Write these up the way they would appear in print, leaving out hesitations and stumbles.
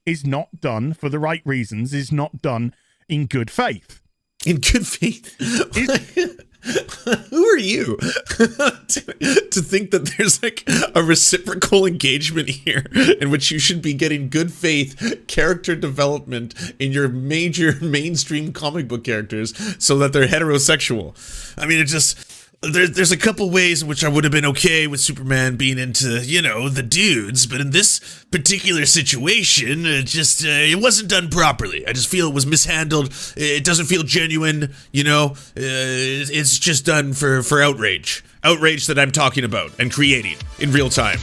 is not done for the right reasons, is not done in good faith. In good faith? Who are you to think that there's like a reciprocal engagement here in which you should be getting good faith character development in your major mainstream comic book characters so that they're heterosexual? I mean, it just... There's a couple ways in which I would have been okay with Superman being into, you know, the dudes, but in this particular situation, it wasn't done properly. I just feel it was mishandled. It doesn't feel genuine, you know. It's just done for outrage. Outrage that I'm talking about and creating in real time.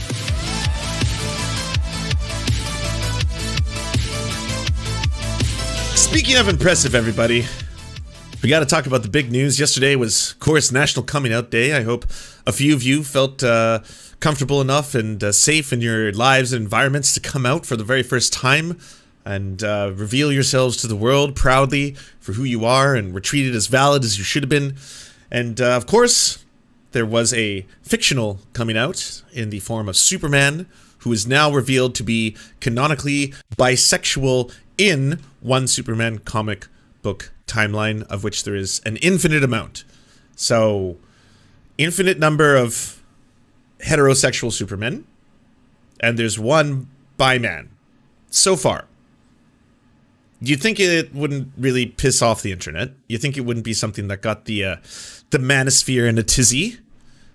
Speaking of impressive, everybody, we got to talk about the big news. Yesterday was, of course, National Coming Out Day. I hope a few of you felt comfortable enough and safe in your lives and environments to come out for the very first time and reveal yourselves to the world proudly for who you are and were treated as valid as you should have been. And, of course, there was a fictional coming out in the form of Superman, who is now revealed to be canonically bisexual in one Superman comic book timeline, of which there is an infinite amount. So, infinite number of heterosexual Supermen, and there's one bi-man. So far. You'd think it wouldn't really piss off the internet. You'd think it wouldn't be something that got the manosphere in a tizzy,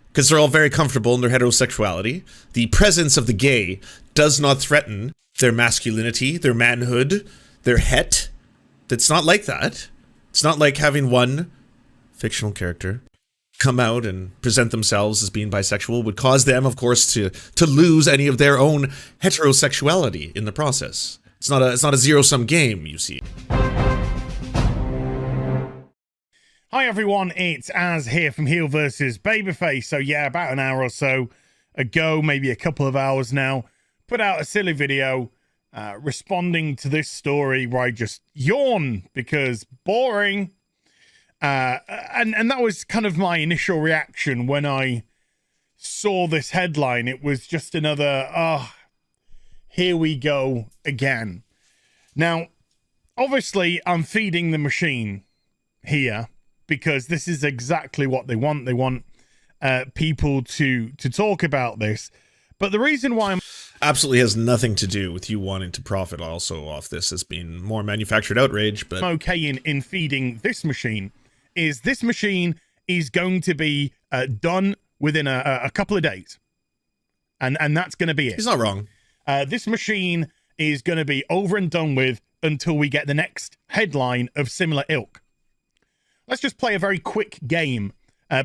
because they're all very comfortable in their heterosexuality. The presence of the gay does not threaten their masculinity, their manhood, their het. It's not like that. It's not like having one fictional character come out and present themselves as being bisexual would cause them, of course, to lose any of their own heterosexuality in the process. It's not a zero-sum game, you see. Hi everyone, it's Az here from Heel vs. Babyface. So yeah, about an hour or so ago, maybe a couple of hours now, put out a silly video responding to this story where I just yawn because boring. And that was kind of my initial reaction when I saw this headline. It was just another, here we go again. Now, obviously, I'm feeding the machine here because this is exactly what they want. They want people to talk about this. But the reason why I'm absolutely has nothing to do with you wanting to profit also off this as being more manufactured outrage, but I'm okay in feeding this machine is this machine is going to be done within a couple of days. And that's going to be it. He's not wrong. This machine is going to be over and done with until we get the next headline of similar ilk. Let's just play a very quick game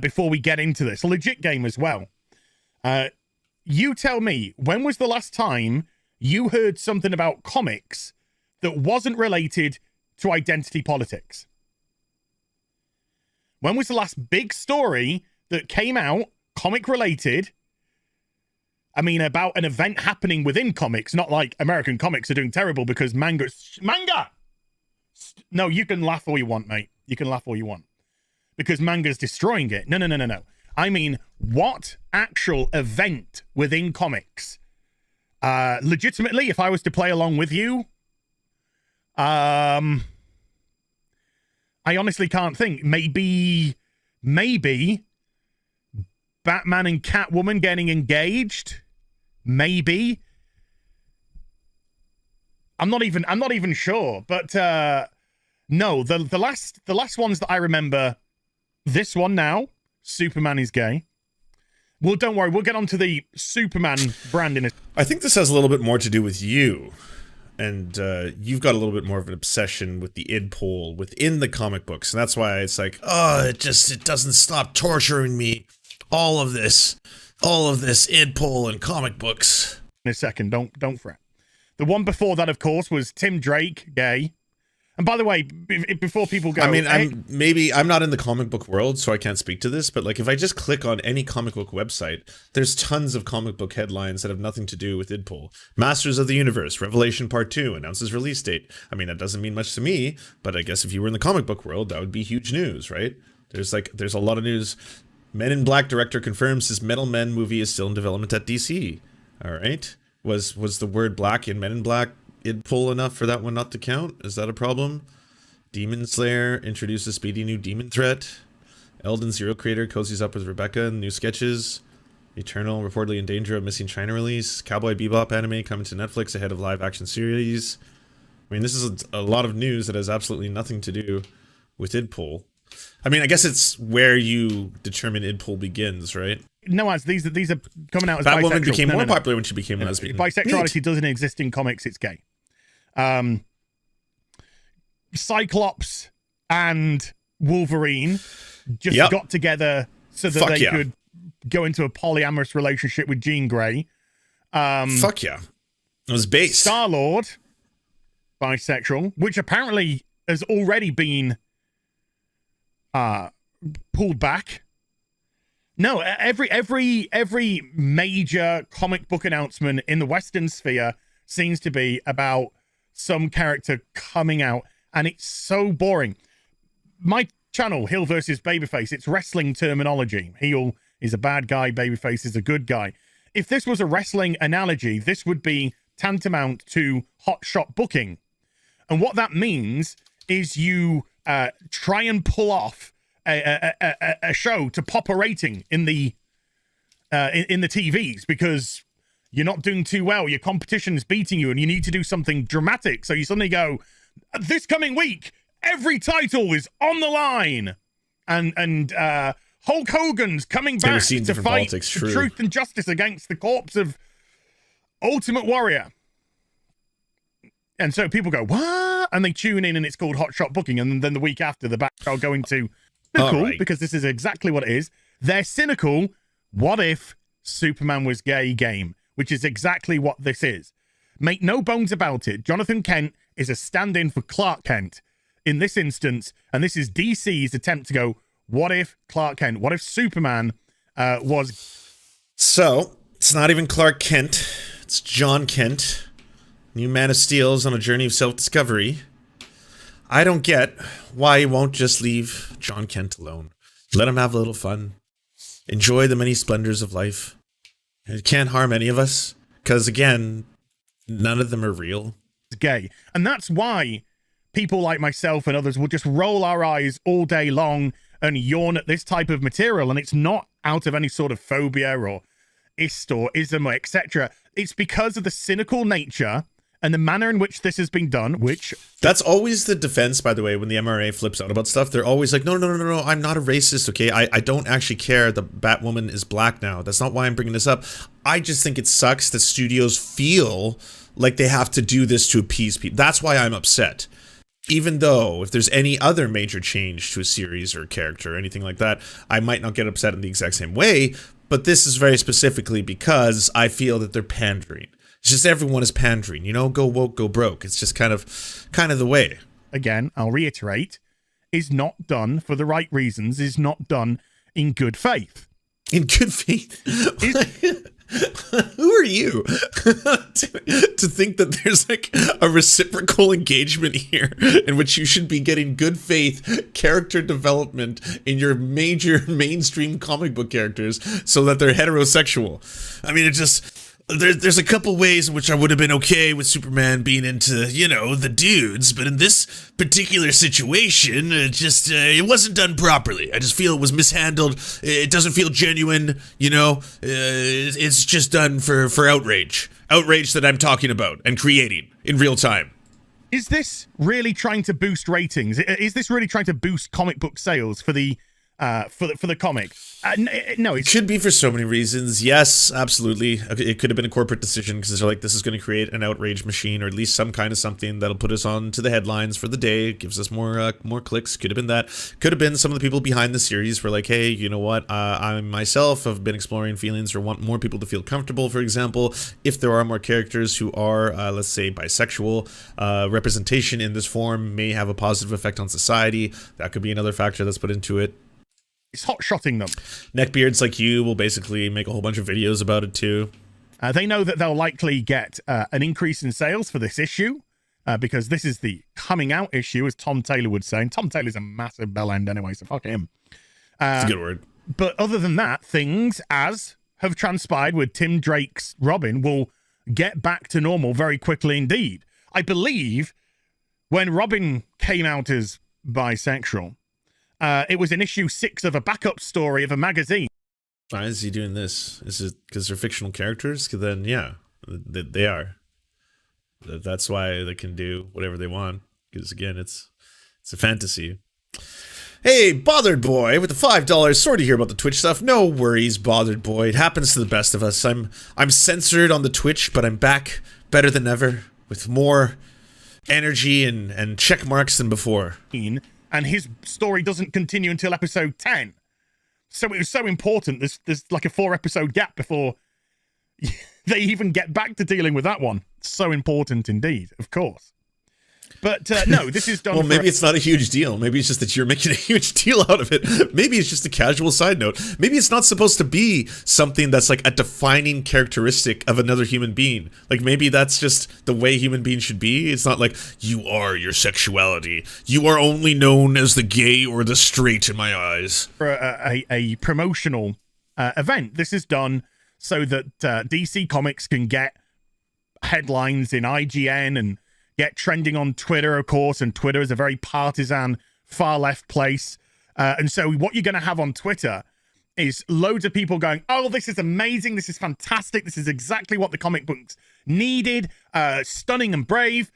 before we get into this. A legit game as well. You tell me, when was the last time you heard something about comics that wasn't related to identity politics? When was the last big story that came out, comic related? I mean, about an event happening within comics, not like American comics are doing terrible because manga. No, you can laugh all you want, mate. You can laugh all you want because manga's destroying it. No. I mean, what actual event within comics? Legitimately, if I was to play along with you, I honestly can't think. Maybe Batman and Catwoman getting engaged. Maybe. I'm not even sure. But no, the last ones that I remember. This one now. Superman is gay. Well, don't worry. We'll get on to the Superman brand in a... I think this has a little bit more to do with you. And you've got a little bit more of an obsession with the id pole within the comic books. And that's why it's like, it doesn't stop torturing me. All of this id pole and comic books. In a second, don't fret. The one before that, of course, was Tim Drake, gay. And by the way, before people go... I mean, I'm not in the comic book world, so I can't speak to this, but like if I just click on any comic book website, there's tons of comic book headlines that have nothing to do with idpol. Masters of the Universe, Revelation Part 2, announces release date. I mean, that doesn't mean much to me, but I guess if you were in the comic book world, that would be huge news, right? There's a lot of news. Men in Black director confirms his Metal Men movie is still in development at DC. All right. Was the word black in Men in Black idpol enough for that one not to count? Is that a problem? Demon Slayer introduces speedy new demon threat. Elden Zero creator cozies up with Rebecca in new sketches. Eternal reportedly in danger of missing China release. Cowboy Bebop anime coming to Netflix ahead of live action series. I mean, this is a lot of news that has absolutely nothing to do with idpol. I mean, I guess it's where you determine idpol begins, right? No, as these are coming out as Batwoman bisexual. became more popular when she became lesbian. Bisexuality doesn't exist in comics, it's gay. Cyclops and Wolverine just got together so that they could go into a polyamorous relationship with Jean Grey. Fuck yeah. It was based. Star-Lord, bisexual, which apparently has already been pulled back. No, every major comic book announcement in the Western sphere seems to be about some character coming out, and it's so boring. My channel, Heel versus Babyface, it's wrestling terminology. Heel is a bad guy, Babyface is a good guy. If this was a wrestling analogy, this would be tantamount to hot shot booking. And what that means is you try and pull off a show to pop a rating in the TVs because you're not doing too well. Your competition is beating you and you need to do something dramatic. So you suddenly go, this coming week, every title is on the line. And Hulk Hogan's coming back to fight for truth and justice against the corpse of Ultimate Warrior. And so people go, what? And they tune in and it's called hot shot booking. And then the week after, the back are going to cynical, because this is exactly what it is. They're cynical. What if Superman was gay game, which is exactly what this is. Make no bones about it. Jonathan Kent is a stand-in for Clark Kent in this instance. And this is DC's attempt to go, what if Clark Kent? What if Superman was... So, it's not even Clark Kent. It's John Kent. New Man of Steel is on a journey of self-discovery. I don't get why he won't just leave John Kent alone. Let him have a little fun. Enjoy the many splendors of life. It can't harm any of us. Because, again, none of them are real. Gay. And that's why people like myself and others will just roll our eyes all day long and yawn at this type of material. And it's not out of any sort of phobia or ist or ism or etc. It's because of the cynical nature and the manner in which this has been done, which... That's always the defense, by the way, when the MRA flips out about stuff. They're always like, no, I'm not a racist, okay? I don't actually care the Batwoman is black now. That's not why I'm bringing this up. I just think it sucks that studios feel like they have to do this to appease people. That's why I'm upset. Even though, if there's any other major change to a series or a character or anything like that, I might not get upset in the exact same way, but this is very specifically because I feel that they're pandering. It's just everyone is pandering, you know, go woke, go broke. It's just kind of the way. Again, I'll reiterate, is not done for the right reasons, is not done in good faith. In good faith? Who are you to think that there's like a reciprocal engagement here in which you should be getting good faith character development in your major mainstream comic book characters so that they're heterosexual? I mean, it just... There's a couple ways in which I would have been okay with Superman being into, you know, the dudes, but in this particular situation, it wasn't done properly. I just feel it was mishandled. It doesn't feel genuine, you know. It's just done for outrage. Outrage that I'm talking about and creating in real time. Is this really trying to boost ratings? Is this really trying to boost comic book sales for the comic? No, it could be for so many reasons. Yes, absolutely. It could have been a corporate decision because they're like, this is going to create an outrage machine, or at least some kind of something that'll put us on to the headlines for the day. It gives us more clicks. Could have been that. Could have been some of the people behind the series were like, hey, you know what? I myself have been exploring feelings or want more people to feel comfortable. For example, if there are more characters who are, let's say, bisexual, representation in this form may have a positive effect on society. That could be another factor that's put into it. It's hot-shotting them. Neckbeards like you will basically make a whole bunch of videos about it too. They know that they'll likely get an increase in sales for this issue because this is the coming out issue, as Tom Taylor would say. And Tom Taylor's a massive bell end anyway, so fuck him. That's a good word. But other than that, things as have transpired with Tim Drake's Robin will get back to normal very quickly indeed. I believe when Robin came out as bisexual, it was in issue 6 of a backup story of a magazine. Why is he doing this? Is it because they're fictional characters? 'Cause then, yeah, they are. That's why they can do whatever they want. Because again, it's a fantasy. Hey, Bothered Boy with the $5. Sorry to hear about the Twitch stuff. No worries, Bothered Boy. It happens to the best of us. I'm censored on the Twitch, but I'm back better than ever with more energy and check marks than before. And his story doesn't continue until episode 10. So it was so important. There's like a 4-episode gap before they even get back to dealing with that one. So important indeed, of course. But no, this is done. Well, maybe it's not a huge deal. Maybe it's just that you're making a huge deal out of it. Maybe it's just a casual side note. Maybe it's not supposed to be something that's like a defining characteristic of another human being. Like maybe that's just the way human beings should be. It's not like you are your sexuality. You are only known as the gay or the straight in my eyes. For a promotional event. This is done so that DC Comics can get headlines in IGN and get trending on Twitter, of course, and Twitter is a very partisan, far-left place. And so what you're going to have on Twitter is loads of people going, oh, this is amazing, this is fantastic, this is exactly what the comic books needed, stunning and brave.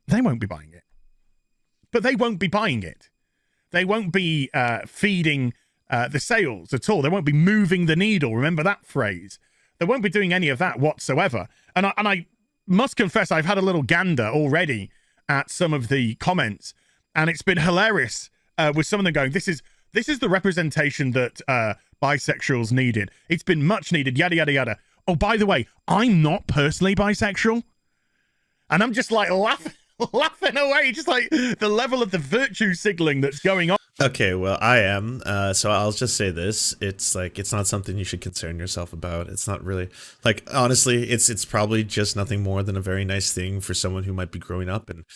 They won't be buying it. But they won't be buying it. They won't be feeding the sales at all. They won't be moving the needle. Remember that phrase. They won't be doing any of that whatsoever. And I must confess, I've had a little gander already at some of the comments, and it's been hilarious with some of them going, this is the representation that bisexuals needed. It's been much needed, yada, yada, yada. Oh, by the way, I'm not personally bisexual. And I'm just like laughing away, just like the level of the virtue signaling that's going on. Okay, well, I am. So I'll just say this. It's like, it's not something you should concern yourself about. It's not really, like, honestly, it's probably just nothing more than a very nice thing for someone who might be growing up and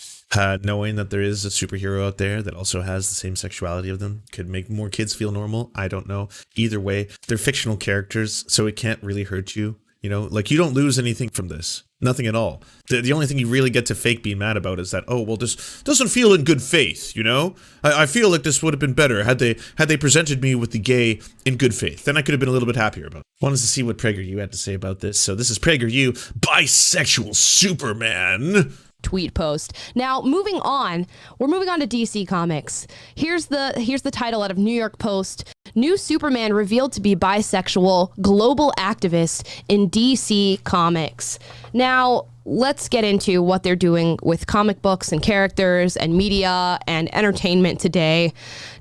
knowing that there is a superhero out there that also has the same sexuality of them. Could make more kids feel normal. I don't know. Either way, they're fictional characters, so it can't really hurt you. You know, like, you don't lose anything from this. Nothing at all. The only thing you really get to fake being mad about is that, oh, well, this doesn't feel in good faith, you know? I feel like this would have been better had they presented me with the gay in good faith. Then I could have been a little bit happier about it. Wanted to see what PragerU had to say about this. So this is PragerU, bisexual Superman. Tweet post. Now, moving on, we're moving on to DC Comics. Here's the title out of New York Post. New Superman revealed to be bisexual, global activist in DC Comics. Now, let's get into what they're doing with comic books and characters and media and entertainment today.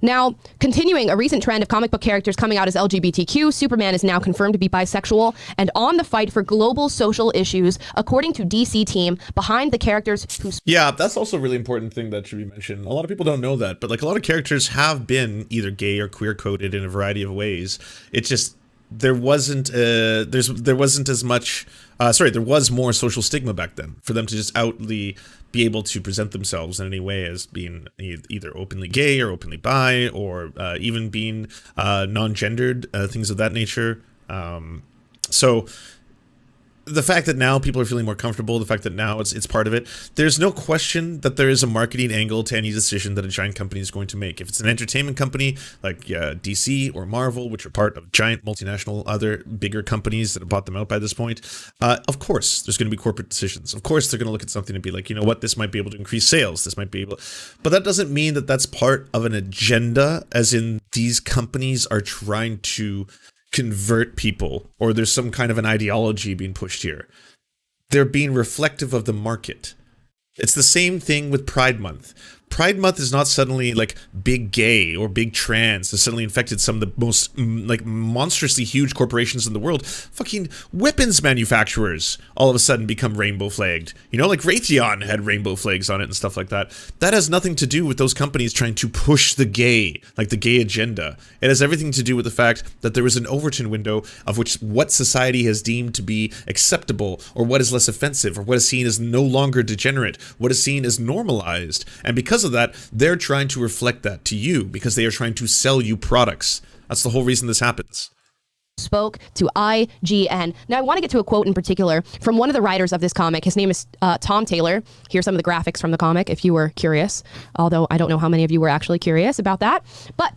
Now, continuing a recent trend of comic book characters coming out as LGBTQ, Superman is now confirmed to be bisexual and on the fight for global social issues, according to DC team behind the characters who... Yeah, that's also a really important thing that should be mentioned. A lot of people don't know that, but like a lot of characters have been either gay or queer coded in a variety of ways. It's just there wasn't as much there was more social stigma back then for them to just outly be able to present themselves in any way as being either openly gay or openly bi or even being non-gendered, things of that nature. So the fact that now people are feeling more comfortable, the fact that now it's part of it, there's no question that there is a marketing angle to any decision that a giant company is going to make. If it's an entertainment company like DC or Marvel, which are part of giant multinational other bigger companies that have bought them out by this point, of course there's going to be corporate decisions. Of course they're going to look at something and be like, you know what, this might be able to increase sales. This might be able, but that doesn't mean that that's part of an agenda, as in these companies are trying to convert people or there's some kind of an ideology being pushed here. They're being reflective of the market. It's the same thing with Pride Month. Pride Month is not suddenly like big gay or big trans that suddenly infected some of the most like monstrously huge corporations in the world. Fucking weapons manufacturers all of a sudden become rainbow flagged. You know, like Raytheon had rainbow flags on it and stuff like that. That has nothing to do with those companies trying to push the gay, like the gay agenda. It has everything to do with the fact that there is an Overton window of which what society has deemed to be acceptable or what is less offensive or what is seen as no longer degenerate, what is seen as normalized. And because of that, they're trying to reflect that to you because they are trying to sell you products. That's the whole reason this happens. spoke to IGN. Now, I want to get to a quote in particular from one of the writers of this comic. His name is Tom Taylor. Here's some of the graphics from the comic if you were curious, although I don't know how many of you were actually curious about that. But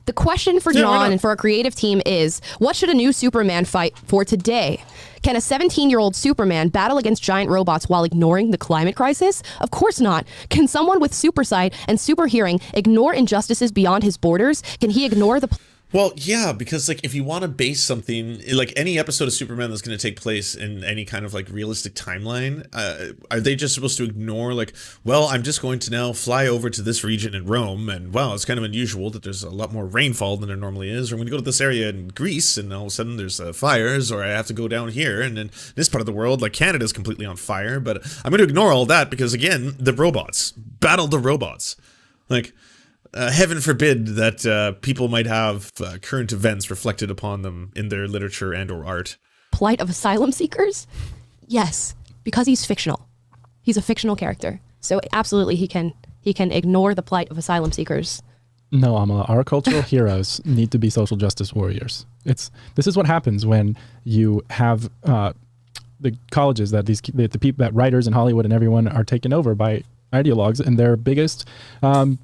the question for John and for our creative team is, what should a new Superman fight for today? Can a 17-year-old Superman battle against giant robots while ignoring the climate crisis? Of course not. Can someone with super sight and super hearing ignore injustices beyond his borders? Can he ignore the... Well, yeah, because like if you want to base something like any episode of Superman that's going to take place in any kind of like realistic timeline, are they just supposed to ignore like, well, I'm just going to now fly over to this region in Rome, and wow, it's kind of unusual that there's a lot more rainfall than there normally is, or I'm going to go to this area in Greece and all of a sudden there's fires, or I have to go down here, and in this part of the world, like Canada's completely on fire, but I'm going to ignore all that because again, the robots, battle the robots, like. Heaven forbid that people might have current events reflected upon them in their literature and or art. Plight of asylum seekers? Yes, because he's fictional. He's a fictional character. So absolutely he can ignore the plight of asylum seekers. No, Amala, our cultural heroes need to be social justice warriors. This is what happens when you have the colleges that the people, that writers in Hollywood and everyone are taken over by ideologues and their biggest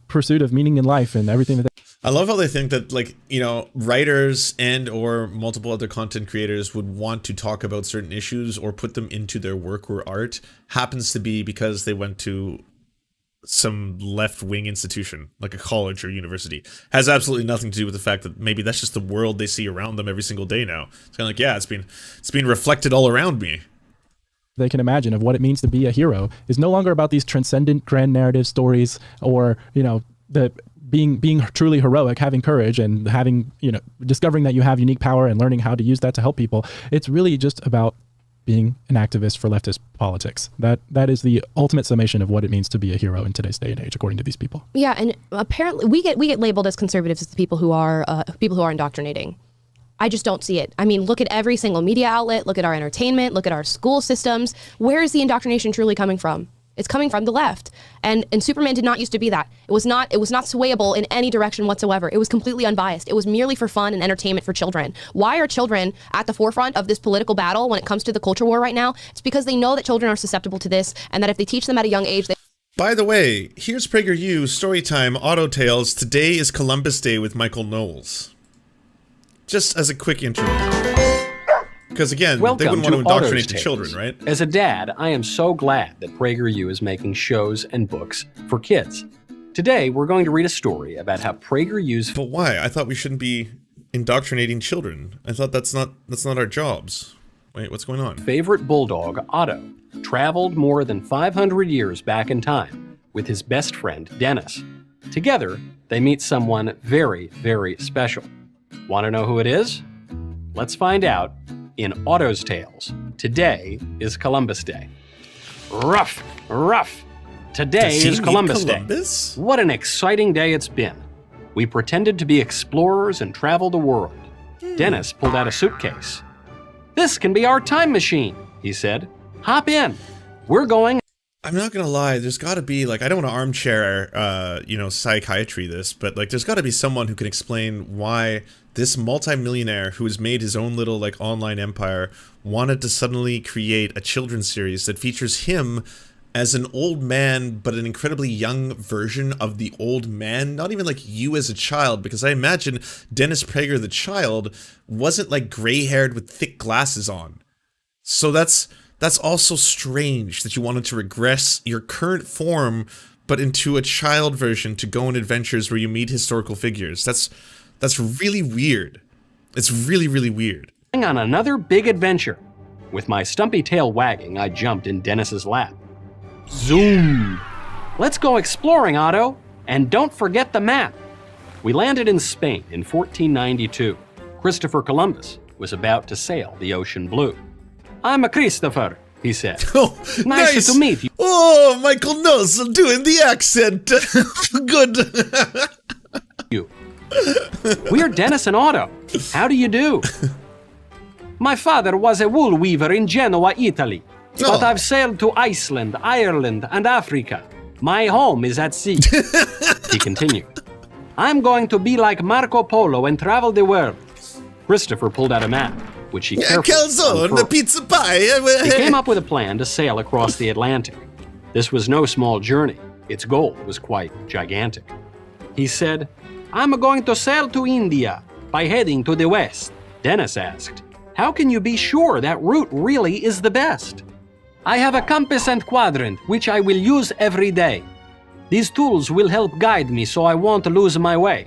pursuit of meaning in life and everything that I love how they think that, like, you know, writers and or multiple other content creators would want to talk about certain issues or put them into their work or art happens to be because they went to some left-wing institution like a college or university. Has absolutely nothing to do with the fact that maybe that's just the world they see around them every single day now. It's kind of like, yeah, it's been reflected all around me. They can imagine of what it means to be a hero is no longer about these transcendent grand narrative stories or, you know, the being truly heroic, having courage and having, you know, discovering that you have unique power and learning how to use that to help people. It's really just about being an activist for leftist politics. That is the ultimate summation of what it means to be a hero in today's day and age, according to these people. Yeah, and apparently we get labeled as conservatives as the people who are indoctrinating. I just don't see it. I mean, look at every single media outlet, look at our entertainment, look at our school systems. Where is the indoctrination truly coming from? It's coming from the left. And Superman did not used to be that. It was not swayable in any direction whatsoever. It was completely unbiased. It was merely for fun and entertainment for children. Why are children at the forefront of this political battle when it comes to the culture war right now? It's because they know that children are susceptible to this and that if they teach them at a young age, By the way, here's PragerU Storytime Auto Tales. Today is Columbus Day with Michael Knowles. Just as a quick intro. Because again, Welcome they wouldn't want to indoctrinate the Tales. children, right? As a dad, I am so glad that PragerU is making shows and books for kids. Today, we're going to read a story about how PragerU's But why? I thought we shouldn't be indoctrinating children. I thought that's not our jobs. Wait, what's going on? favorite bulldog, Otto, traveled more than 500 years back in time with his best friend, Dennis. Together, they meet someone very, very special. Want to know who it is? Let's find out in Otto's Tales. Today is Columbus Day. Rough, rough. Today Does he is meet Columbus Columbus? Day. What an exciting day it's been. We pretended to be explorers and travel the world. Dennis pulled out a suitcase. This can be our time machine, he said. Hop in. We're going. I'm not gonna lie, there's gotta be, like, I don't want to armchair, psychiatry this, but, like, there's gotta be someone who can explain why this multimillionaire who has made his own little, like, online empire wanted to suddenly create a children's series that features him as an old man, but an incredibly young version of the old man, not even, like, you as a child, because I imagine Dennis Prager, the child, wasn't, like, gray-haired with thick glasses on. So that's also strange that you wanted to regress your current form, but into a child version to go on adventures where you meet historical figures. That's really weird. It's really, really weird. On another big adventure. With my stumpy tail wagging, I jumped in Dennis's lap. Zoom! Let's go exploring, Otto, and don't forget the map. We landed in Spain in 1492. Christopher Columbus was about to sail the ocean blue. I'm a Christopher, he said. Oh, Nice to meet you. Oh, Michael knows doing the accent. Good. We're Dennis and Otto. How do you do? My father was a wool weaver in Genoa, Italy. But Oh. I've sailed to Iceland, Ireland, and Africa. My home is at sea. He continued. I'm going to be like Marco Polo and travel the world. Christopher pulled out a map, which he carefully Calzone, the unfurled. pizza pie. He came up with a plan to sail across the Atlantic. This was no small journey. Its goal was quite gigantic. He said, "I'm going to sail to India by heading to the west." Dennis asked, "How can you be sure that route really is the best?" "I have a compass and quadrant, which I will use every day. These tools will help guide me so I won't lose my way."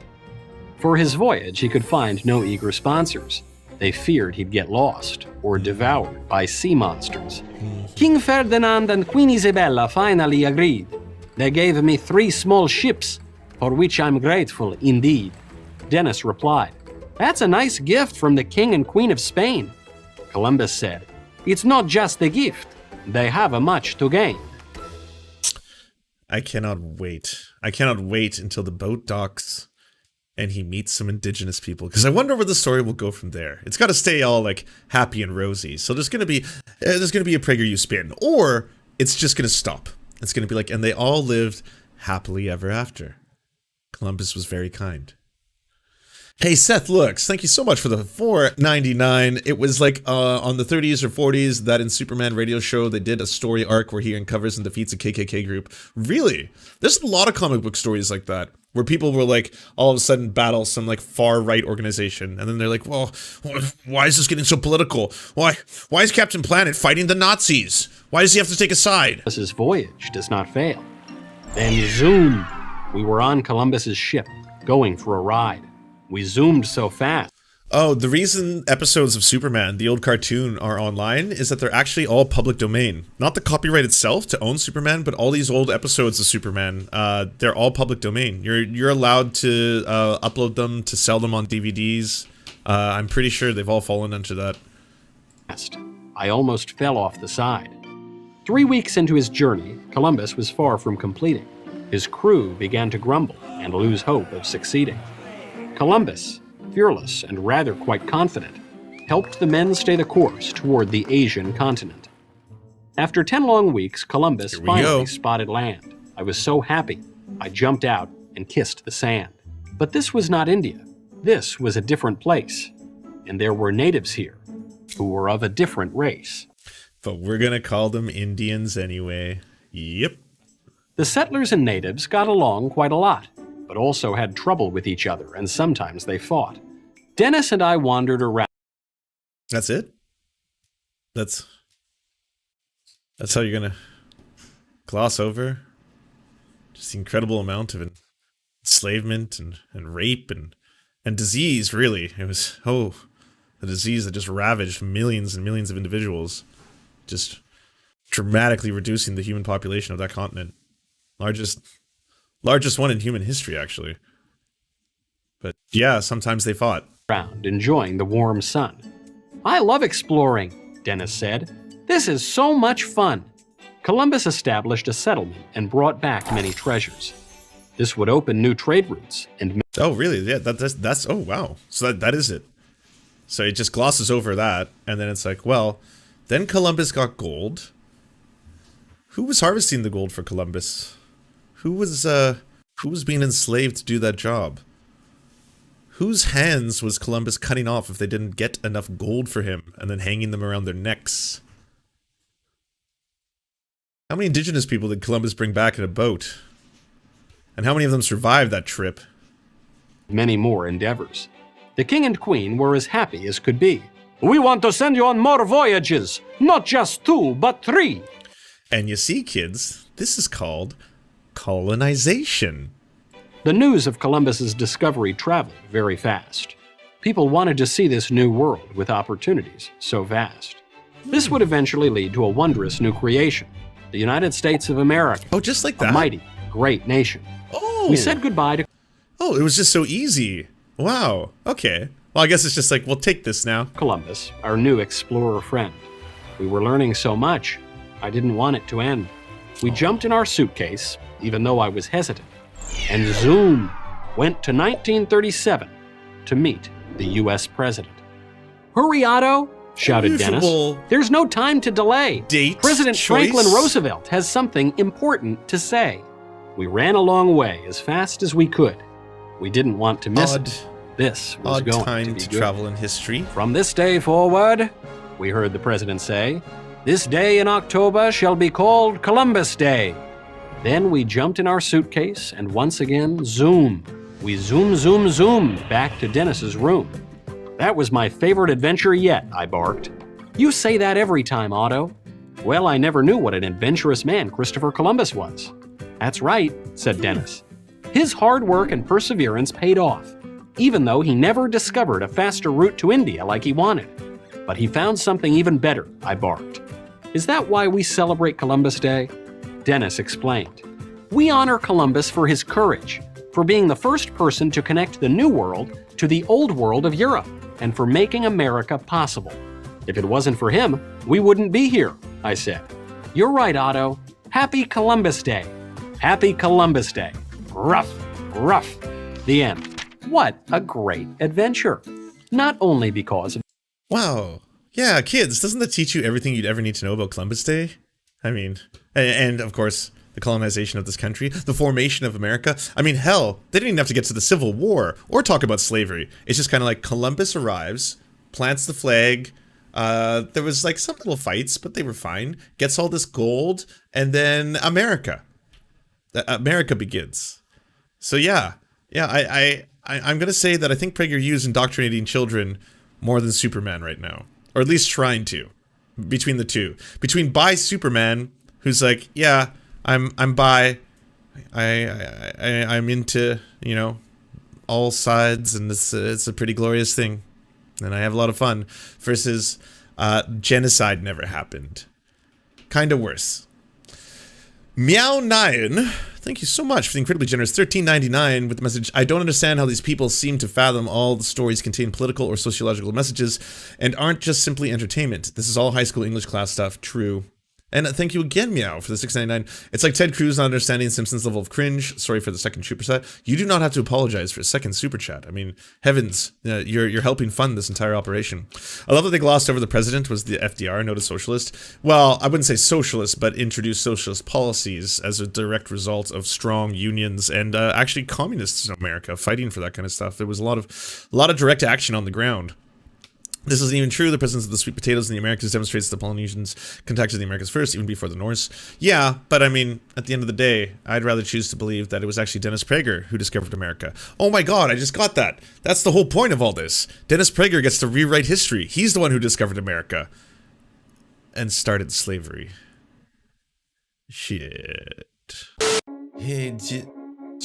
For his voyage, he could find no eager sponsors. They feared he'd get lost or devoured by sea monsters. King Ferdinand and Queen Isabella finally agreed. They gave me 3 small ships, for which I'm grateful indeed. Dennis replied, "That's a nice gift from the King and Queen of Spain." Columbus said, "It's not just the gift. They have a much to gain." I cannot wait. I cannot wait until the boat docks and he meets some indigenous people, because I wonder where the story will go from there. It's got to stay all like happy and rosy. So there's gonna be a PragerU spin, or it's just gonna stop. It's gonna be like, and they all lived happily ever after. Columbus was very kind. Hey, Seth Looks, thank you so much for the $4.99. It was like on the 30s or 40s that in Superman radio show, they did a story arc where he uncovers and defeats a KKK group. Really? There's a lot of comic book stories like that, where people will like all of a sudden battle some like far right organization. And then they're like, well, why is this getting so political? Why is Captain Planet fighting the Nazis? Why does he have to take a side? Columbus's voyage does not fail. Then zoom, we were on Columbus's ship, going for a ride. We zoomed so fast. Oh, the reason episodes of Superman, the old cartoon, are online is that they're actually all public domain. Not the copyright itself to own Superman, but all these old episodes of Superman, they're all public domain. You're allowed to upload them, to sell them on DVDs. I'm pretty sure they've all fallen into that. I almost fell off the side. 3 weeks into his journey, Columbus was far from completing. His crew began to grumble and lose hope of succeeding. Columbus, fearless and rather quite confident, helped the men stay the course toward the Asian continent. After 10 long weeks, Columbus finally spotted land. I was so happy, I jumped out and kissed the sand. But this was not India. This was a different place. And there were natives here who were of a different race. But we're gonna call them Indians anyway. Yep. The settlers and natives got along quite a lot, but also had trouble with each other, and sometimes they fought. Dennis and I wandered around. That's it? That's how you're gonna gloss over just the incredible amount of enslavement and rape and disease, really. It was, a disease that just ravaged millions and millions of individuals, just dramatically reducing the human population of that continent. Largest one in human history, actually. But yeah, sometimes they fought. Enjoying the warm sun. "I love exploring," Dennis said. "This is so much fun." Columbus established a settlement and brought back many treasures. This would open new trade routes and... Oh, really? Yeah, that's oh, wow. So that is it. So it just glosses over that, and then it's like, well, then Columbus got gold. Who was harvesting the gold for Columbus? Who was being enslaved to do that job? Whose hands was Columbus cutting off if they didn't get enough gold for him and then hanging them around their necks? How many indigenous people did Columbus bring back in a boat? And how many of them survived that trip? Many more endeavors. The king and queen were as happy as could be. "We want to send you on more voyages, not just 2, but 3. And you see, kids, this is called colonization. The news of Columbus's discovery traveled very fast. People wanted to see this new world with opportunities so vast. This would eventually lead to a wondrous new creation, the United States of America. Oh, just like that? A mighty, great nation. Oh. We said goodbye to... Oh, it was just so easy. Wow. Okay. Well, I guess it's just like, we'll take this now. Columbus, our new explorer friend. We were learning so much, I didn't want it to end. We jumped in our suitcase, even though I was hesitant, and zoom, went to 1937 to meet the U.S. president. "Hurry, Otto!" shouted Unusual Dennis. "There's no time to delay. Date President choice. Franklin Roosevelt has something important to say." We ran a long way as fast as we could. We didn't want to miss it. This was Odd going time to be to good. travel in history. From this day forward, we heard the president say, this day in October shall be called Columbus Day. Then we jumped in our suitcase and once again, zoom. We zoomed back to Dennis's room. That was my favorite adventure yet, I barked. You say that every time, Otto. Well, I never knew what an adventurous man Christopher Columbus was. That's right, said Dennis. His hard work and perseverance paid off, even though he never discovered a faster route to India like he wanted. But he found something even better, I barked. Is that why we celebrate Columbus Day? Dennis explained. We honor Columbus for his courage, for being the first person to connect the New World to the Old World of Europe, and for making America possible. If it wasn't for him, we wouldn't be here, I said. You're right, Otto. Happy Columbus Day. Happy Columbus Day. Rough, rough. The end. What a great adventure. Not only because of... Wow. Yeah, kids, doesn't that teach you everything you'd ever need to know about Columbus Day? I mean, and of course, the colonization of this country, the formation of America. I mean, hell, they didn't even have to get to the Civil War or talk about slavery. It's just kind of like Columbus arrives, plants the flag. There was like some little fights, but they were fine. Gets all this gold, and then America begins. So yeah, I'm gonna say that I think PragerU is indoctrinating children more than Superman right now, or at least trying to. Between the two, between bi Superman, who's like, yeah, I'm bi, I'm into, you know, all sides, and it's a pretty glorious thing, and I have a lot of fun. Versus, genocide never happened. Kind of worse. Meow9, thank you so much for the incredibly generous $13.99 with the message, I don't understand how these people seem to fathom all the stories contain political or sociological messages and aren't just simply entertainment. This is all high school English class stuff. True. And thank you again, Meow, for the $6.99. It's like Ted Cruz not understanding Simpsons level of cringe. Sorry for the second super chat. You do not have to apologize for a second super chat. I mean, heavens, you're helping fund this entire operation. I love that they glossed over the president was the FDR, noted socialist. Well, I wouldn't say socialist, but introduced socialist policies as a direct result of strong unions and actually communists in America fighting for that kind of stuff. There was a lot of direct action on the ground. This isn't even true. The presence of the sweet potatoes in the Americas demonstrates the Polynesians contacted the Americas first, even before the Norse. Yeah, but I mean, at the end of the day, I'd rather choose to believe that it was actually Dennis Prager who discovered America. Oh my god, I just got that. That's the whole point of all this. Dennis Prager gets to rewrite history. He's the one who discovered America. And started slavery. Shit. Hey, do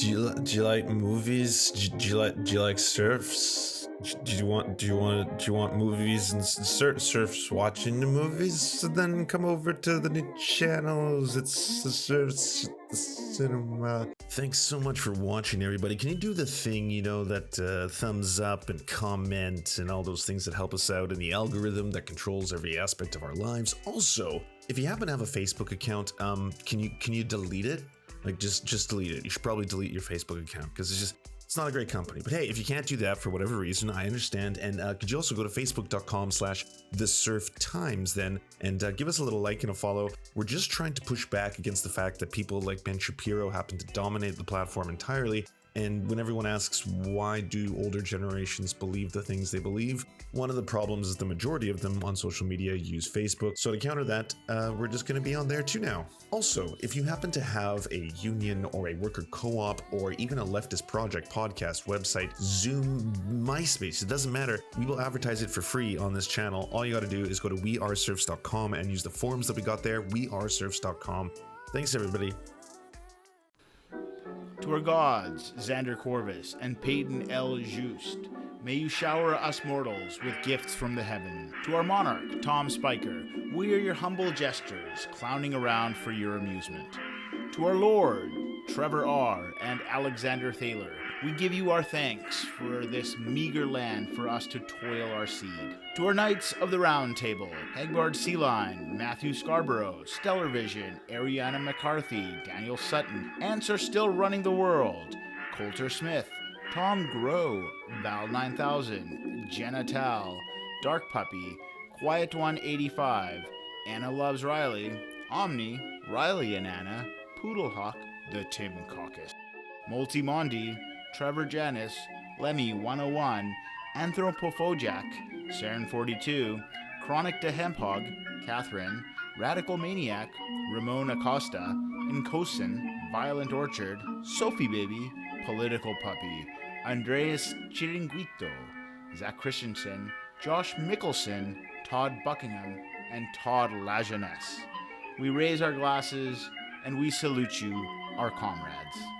you like movies? Do you like Serfs? Do you want movies and Serfs watching the movies? So then come over to the new channels. It's the Serfs cinema. Thanks so much for watching, everybody. Can you do the thing, you know, that thumbs up and comment and all those things that help us out in the algorithm that controls every aspect of our lives? Also, if you happen to have a Facebook account, can you delete it? Like just delete it. You should probably delete your Facebook account because it's not a great company. But hey, if you can't do that for whatever reason, I understand. And could you also go to facebook.com/thesurftimes then and give us a little like and a follow. We're just trying to push back against the fact that people like Ben Shapiro happen to dominate the platform entirely. And when everyone asks why do older generations believe the things they believe, one of the problems is the majority of them on social media use Facebook. So to counter that, we're just going to be on there too now. Also, if you happen to have a union or a worker co-op or even a leftist project, podcast, website, Zoom, MySpace, it doesn't matter. We will advertise it for free on this channel. All you got to do is go to weareserfs.com and use the forms that we got there, weareserfs.com. Thanks, everybody. To our gods, Xander Corvus and Peyton L. Just, may you shower us mortals with gifts from the heaven. To our monarch, Tom Spiker, we are your humble jesters, clowning around for your amusement. To our lord, Trevor R. and Alexander Thaler, we give you our thanks for this meager land for us to toil our seed. To our knights of the round table, Hagbard Sealine, Matthew Scarborough, Stellar Vision, Ariana McCarthy, Daniel Sutton, Ants Are Still Running the World, Coulter Smith, Tom Groh, Val 9000, Jenna Tal, Dark Puppy, Quiet One 85, Anna Loves Riley, Omni, Riley and Anna, Poodlehawk, The Tim Caucus, Multimondi, Trevor Janis, Lemmy 101, Anthropophojak, Saren42, Chronic de Hemphog, Catherine, Radical Maniac, Ramon Acosta, Incosin, Violent Orchard, Sophie Baby, Political Puppy, Andreas Chiringuito, Zach Christensen, Josh Mickelson, Todd Buckingham, and Todd Lajeunesse. We raise our glasses and we salute you, our comrades.